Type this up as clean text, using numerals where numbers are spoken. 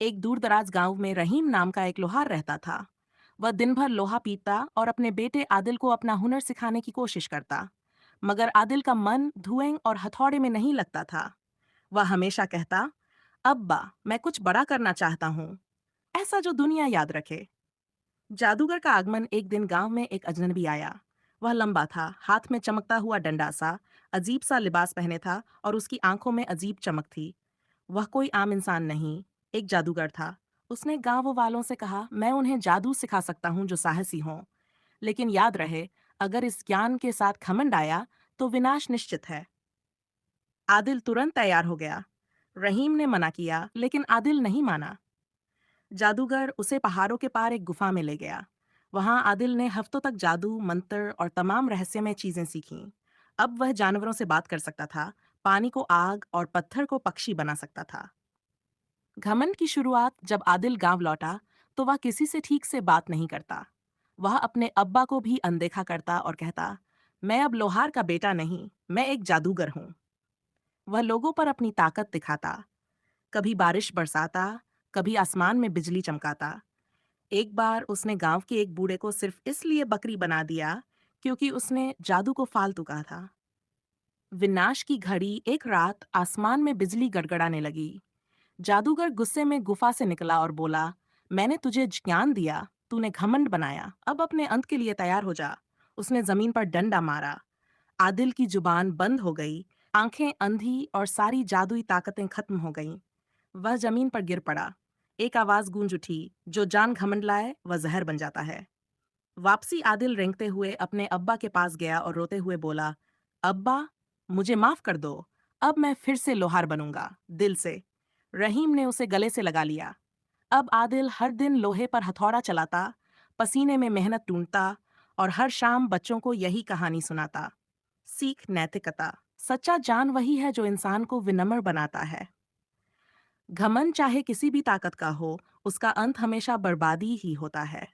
एक दूर-दराज गांव में रहीम नाम का एक लोहार रहता था। वह दिन भर लोहा पीटता और अपने बेटे आदिल को अपना हुनर सिखाने की कोशिश करता। मगर आदिल का मन धुएं और हथौड़े में नहीं लगता था। वह हमेशा कहता, अब्बा, मैं कुछ बड़ा करना चाहता हूँ, ऐसा जो दुनिया याद रखे। जादूगर का आगमन एक दिन गांव में एक अजनबी आया। वह लंबा था, हाथ में चमकता हुआ डंडा सा, अजीब सा लिबास पहने था और उसकी आंखों में अजीब चमक थी। वह कोई आम इंसान नहीं, एक जादूगर था। उसने गांव वालों से कहा, मैं उन्हें जादू सिखा सकता हूँ जो साहसी हों। लेकिन याद रहे, अगर इस ज्ञान के साथ घमंड आया, तो विनाश निश्चित है। आदिल तुरंत तैयार हो गया। रहीम ने मना किया, लेकिन आदिल नहीं माना। जादूगर उसे पहाड़ों के पार एक गुफा में ले गया। वहां आदिल ने हफ्तों तक जादू, मंत्र और तमाम रहस्यमय चीजें सीखीं। अब वह जानवरों से बात कर सकता था, पानी को आग और पत्थर को पक्षी बना सकता था। घमंड की शुरुआत जब आदिल गांव लौटा, तो वह किसी से ठीक से बात नहीं करता। वह अपने अब्बा को भी अनदेखा करता और कहता, मैं अब लोहार का बेटा नहीं, मैं एक जादूगर हूँ। वह लोगों पर अपनी ताकत दिखाता, कभी बारिश बरसाता, कभी आसमान में बिजली चमकाता। एक बार उसने गांव के एक बूढ़े को सिर्फ इसलिए बकरी बना दिया क्योंकि उसने जादू को फालतू कहा था। विनाश की घड़ी एक रात आसमान में बिजली गड़गड़ाने लगी। जादूगर गुस्से में गुफा से निकला और बोला, मैंने तुझे ज्ञान दिया, तूने घमंड बनाया, अब अपने अंत के लिए तैयार हो जा। उसने जमीन पर डंडा मारा। आदिल की जुबान बंद हो गई, आंखें अंधी और सारी जादुई ताकतें खत्म हो गईं। वह जमीन पर गिर पड़ा। एक आवाज गूंज उठी, जो जान घमंड लाए वह जहर बन जाता है। वापसी आदिल रेंगते हुए अपने अब्बा के पास गया और रोते हुए बोला, अब्बा, मुझे माफ कर दो, अब मैं फिर से लोहार बनूंगा, दिल से। रहीम ने उसे गले से लगा लिया। अब आदिल हर दिन लोहे पर हथौड़ा चलाता, पसीने में मेहनत ढूंढता और हर शाम बच्चों को यही कहानी सुनाता। सीख, नैतिकता। सच्चा ज्ञान वही है जो इंसान को विनम्र बनाता है। घमंड चाहे किसी भी ताकत का हो, उसका अंत हमेशा बर्बादी ही होता है।